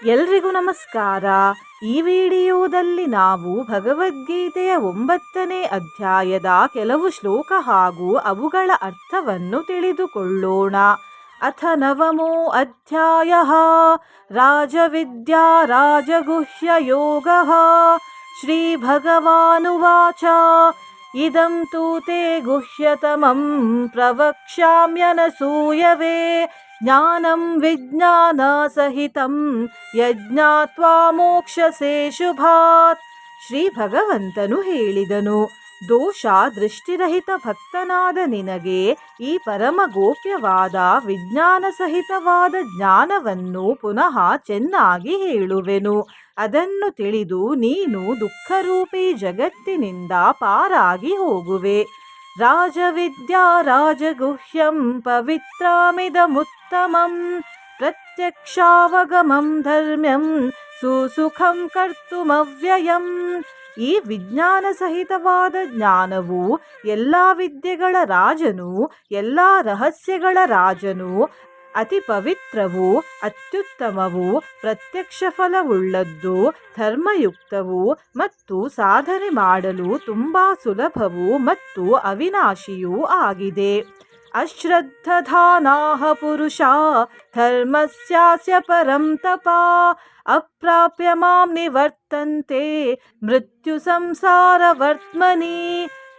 ಎಲ್ರಿಗೂ ನಮಸ್ಕಾರ. ಈ ವಿಡಿಯೋದಲ್ಲಿ ನಾವು ಭಗವದ್ಗೀತೆಯ 9ನೇ ಅಧ್ಯಾಯದ ಕೆಲವು ಶ್ಲೋಕ ಹಾಗೂ ಅವುಗಳ ಅರ್ಥವನ್ನು ತಿಳಿದುಕೊಳ್ಳೋಣ. ಅಥ ನವಮೋ ಅಧ್ಯಾಯಃ ರಾಜವಿದ್ಯಾ ರಾಜಗುಹ್ಯ ಯೋಗಃ. ಶ್ರೀ ಭಗವಾನುವಾಚ ಇದಂ ತೂ ತೇ ಗುಹ್ಯತಮಂ ಪ್ರವಕ್ಷ್ಯಾಮ್ಯನಸೂಯವೇ ಜ್ಞಾನಂ ವಿಜ್ಞಾನ ಸಹಿತಂ ಯಜ್ಞಾತ್ವಾ ಮೋಕ್ಷಸೇ ಶುಭಾತ್. ಶ್ರೀ ಭಗವಂತನು ಹೇಳಿದನು, ದೋಷ ದೃಷ್ಟಿರಹಿತ ಭಕ್ತನಾದ ನಿನಗೆ ಈ ಪರಮ ಗೋಪ್ಯವಾದ ವಿಜ್ಞಾನ ಸಹಿತವಾದ ಜ್ಞಾನವನ್ನು ಪುನಃ ಚೆನ್ನಾಗಿ ಹೇಳುವೆನು. ಅದನ್ನು ತಿಳಿದು ನೀನು ದುಃಖರೂಪಿ ಜಗತ್ತಿನಿಂದ ಪಾರಾಗಿ ಹೋಗುವೆ. ರಾಜವಿದ್ಯಾ ರಾಜಗುಹ್ಯಂ ಪವಿತ್ರಮಿದಮುತ್ತಮಂ ಪ್ರತ್ಯಕ್ಷಾವಗಮಂ ಧರ್ಮ್ಯಂ ಸುಸುಖಂ ಕರ್ತುಮವ್ಯಯಂ. ಈ ವಿಜ್ಞಾನ ಸಹಿತವಾದ ಜ್ಞಾನವು ಎಲ್ಲ ವಿದ್ಯೆಗಳ ರಾಜನು, ಎಲ್ಲ ರಹಸ್ಯಗಳ ರಾಜನು, ಅತಿ ಪವಿತ್ರವು, ಅತ್ಯುತ್ತಮವು, ಪ್ರತ್ಯಕ್ಷ ಫಲವುಳ್ಳದ್ದು, ಧರ್ಮಯುಕ್ತವು ಮತ್ತು ಸಾಧನೆ ಮಾಡಲು ತುಂಬಾ ಸುಲಭವು ಮತ್ತು ಅವಿನಾಶಿಯೂ ಆಗಿದೆ. ಅಶ್ರದ್ಧಧಾನಾಹ ಪುರುಷ ಧರ್ಮಸ್ಯಾಸ್ಯ ಪರಂ ತಪಾ ಅಪ್ರಾಪ್ಯ ಮಾಂ ನಿವರ್ತಂತೆ ಮೃತ್ಯು ಸಂಸಾರ ವರ್ತಮನಿ.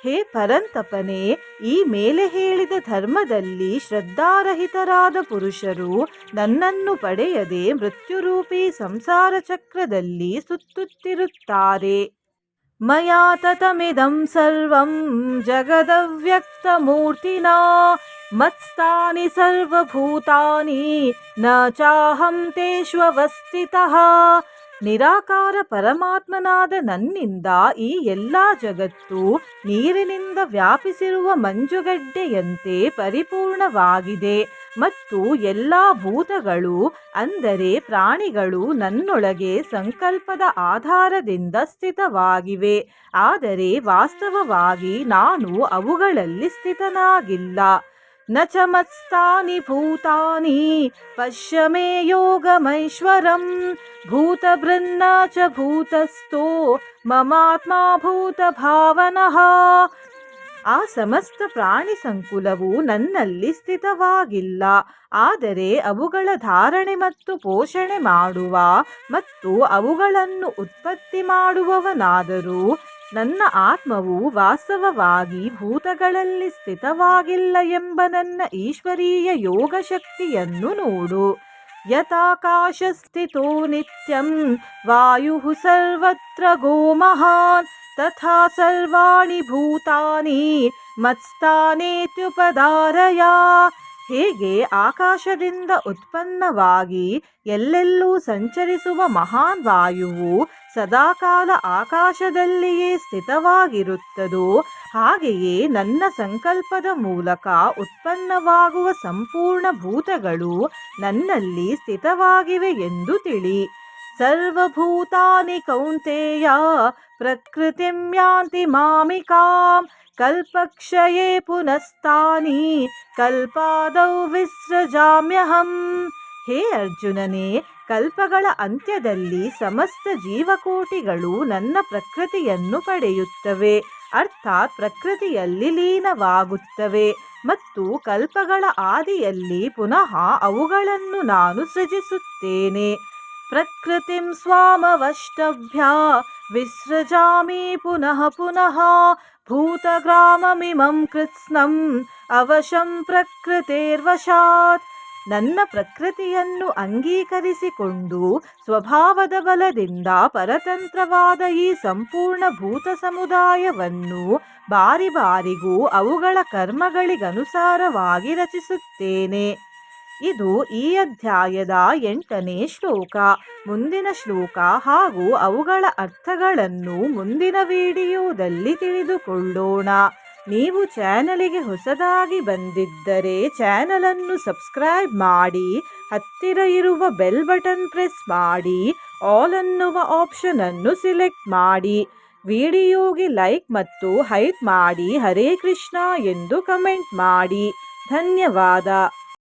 ಹೇ ಪರಂತಪನೆ, ಈ ಮೇಲೆ ಹೇಳಿದ ಧರ್ಮದಲ್ಲಿ ಶ್ರದ್ಧಾರಹಿತರಾದ ಪುರುಷರು ನನ್ನನ್ನು ಪಡೆಯದೆ ಮೃತ್ಯುರೂಪಿ ಸಂಸಾರ ಚಕ್ರದಲ್ಲಿ ಸುತ್ತುತ್ತಿರುತ್ತಾರೆ. ಮಯಾ ತತಮಿದಂ ಸರ್ವಂ ಜಗದವ್ಯಕ್ತಮೂರ್ತಿನಾ ಮತ್ಸ್ಥಾನಿ ಸರ್ವಭೂತಾನಿ ನ ಚಾಹಂ ತೇಷ್ವವಸ್ಥಿತಃ. ನಿರಾಕಾರ ಪರಮಾತ್ಮನಾದ ನನ್ನಿಂದ ಈ ಎಲ್ಲ ಜಗತ್ತು ನೀರಿನಿಂದ ವ್ಯಾಪಿಸಿರುವ ಮಂಜುಗಡ್ಡೆಯಂತೆ ಪರಿಪೂರ್ಣವಾಗಿದೆ ಮತ್ತು ಎಲ್ಲ ಭೂತಗಳು ಅಂದರೆ ಪ್ರಾಣಿಗಳು ನನ್ನೊಳಗೆ ಸಂಕಲ್ಪದ ಆಧಾರದಿಂದ ಸ್ಥಿತವಾಗಿವೆ. ಆದರೆ ವಾಸ್ತವವಾಗಿ ನಾನು ಅವುಗಳಲ್ಲಿ ಸ್ಥಿತನಾಗಿಲ್ಲ. ನ ಚ ಮತ್ಸ್ಥಾನಿ ಭೂತಾನಿ ಪಶ್ಯ ಮೇ ಯೋಗಮೈಶ್ವರಂ ಭೂತಭೃನ್ನ ಚ ಭೂತಸ್ಥೋ ಮಮಾತ್ಮ ಭೂತಭಾವನಃ. ಆ ಸಮಸ್ತ ಪ್ರಾಣಿ ಸಂಕುಲವು ನನ್ನಲ್ಲಿ ಸ್ಥಿತವಾಗಿಲ್ಲ, ಆದರೆ ಅವುಗಳ ಧಾರಣೆ ಮತ್ತು ಪೋಷಣೆ ಮಾಡುವ ಮತ್ತು ಅವುಗಳನ್ನು ಉತ್ಪತ್ತಿ ಮಾಡುವವನಾದರೂ ನನ್ನ ಆತ್ಮವು ವಾಸ್ತವವಾಗಿ ಭೂತಗಳಲ್ಲಿ ಸ್ಥಿತವಾಗಿಲ್ಲ ಎಂಬ ನನ್ನ ಈಶ್ವರೀಯ ಯೋಗ ಶಕ್ತಿಯನ್ನು ನೋಡು. ಯಥಾಕಾಶ ಸ್ಥಿತೋ ನಿತ್ಯಂ ವಾಯುಃ ಸರ್ವತ್ರ ಗೋ ಮಹಾನ್ ತಥಾ ಸರ್ವಾಣಿ ಭೂತಾನಿ ಮತ್ಸ್ಥಾನೇತ್ಯುಪಧಾರಯ. ಹೇಗೆ ಆಕಾಶದಿಂದ ಉತ್ಪನ್ನವಾಗಿ ಎಲ್ಲೆಲ್ಲೂ ಸಂಚರಿಸುವ ಮಹಾನ್ ವಾಯುವು ಸದಾಕಾಲ ಆಕಾಶದಲ್ಲಿಯೇ ಸ್ಥಿತವಾಗಿರುತ್ತದೋ, ಹಾಗೆಯೇ ನನ್ನ ಸಂಕಲ್ಪದ ಮೂಲಕ ಉತ್ಪನ್ನವಾಗುವ ಸಂಪೂರ್ಣ ಭೂತಗಳು ನನ್ನಲ್ಲಿ ಸ್ಥಿತವಾಗಿವೆ ಎಂದು ತಿಳಿ. ಸರ್ವಭೂತಾನಿ ಕೌಂತೆಯ ಪ್ರಕೃತಿಂ ಯಾಂತಿ ಮಾಮಿಕಾಂ ಕಲ್ಪಕ್ಷಯೇ ಪುನಸ್ತಾನಿ ಕಲ್ಪಾದೌ ವಿಸೃಜಾಮ್ಯಹಂ. ಹೇ ಅರ್ಜುನನೇ, ಕಲ್ಪಗಳ ಅಂತ್ಯದಲ್ಲಿ ಸಮಸ್ತ ಜೀವಕೋಟಿಗಳು ನನ್ನ ಪ್ರಕೃತಿಯನ್ನು ಪಡೆಯುತ್ತವೆ, ಅರ್ಥಾತ್ ಪ್ರಕೃತಿಯಲ್ಲಿ ಲೀನವಾಗುತ್ತವೆ ಮತ್ತು ಕಲ್ಪಗಳ ಆದಿಯಲ್ಲಿ ಪುನಃ ಅವುಗಳನ್ನು ನಾನು ಸೃಜಿಸುತ್ತೇನೆ. ಪ್ರಕೃತಿಂ ಸ್ವಾಮವಷ್ಟಭ್ಯ ವಿಸೃಜಾಮಿ ಪುನಃ ಪುನಃ ಭೂತಗ್ರಾಮಮಿಮಂ ಕೃತ್ಸ್ನಂ ಅವಶಂ ಪ್ರಕೃತೇರ್ವಶಾತ್. ನನ್ನ ಪ್ರಕೃತಿಯನ್ನು ಅಂಗೀಕರಿಸಿಕೊಂಡು ಸ್ವಭಾವದ ಬಲದಿಂದ ಪರತಂತ್ರವಾದ ಈ ಸಂಪೂರ್ಣ ಭೂತ ಸಮುದಾಯವನ್ನು ಬಾರಿ ಬಾರಿಗೂ ಅವುಗಳ ಕರ್ಮಗಳಿಗನುಸಾರವಾಗಿ ರಚಿಸುತ್ತೇನೆ. ಇದು ಈ ಅಧ್ಯಾಯದ 8ನೇ ಶ್ಲೋಕ. ಮುಂದಿನ ಶ್ಲೋಕ ಹಾಗೂ ಅವುಗಳ ಅರ್ಥಗಳನ್ನು ಮುಂದಿನ ವಿಡಿಯೋದಲ್ಲಿ ತಿಳಿದುಕೊಳ್ಳೋಣ. ನೀವು ಚಾನಲಿಗೆ ಹೊಸದಾಗಿ ಬಂದಿದ್ದರೆ ಚಾನಲನ್ನು ಸಬ್ಸ್ಕ್ರೈಬ್ ಮಾಡಿ, ಹತ್ತಿರ ಇರುವ ಬೆಲ್ ಬಟನ್ ಪ್ರೆಸ್ ಮಾಡಿ, ಆಲ್ ಅನ್ನುವ ಆಪ್ಷನ್ ಅನ್ನು ಸಿಲೆಕ್ಟ್ ಮಾಡಿ. ವಿಡಿಯೋಗೆ ಲೈಕ್ ಮತ್ತು ಹೈಪ್ ಮಾಡಿ, ಹರೇ ಕೃಷ್ಣ ಎಂದು ಕಮೆಂಟ್ ಮಾಡಿ. ಧನ್ಯವಾದ.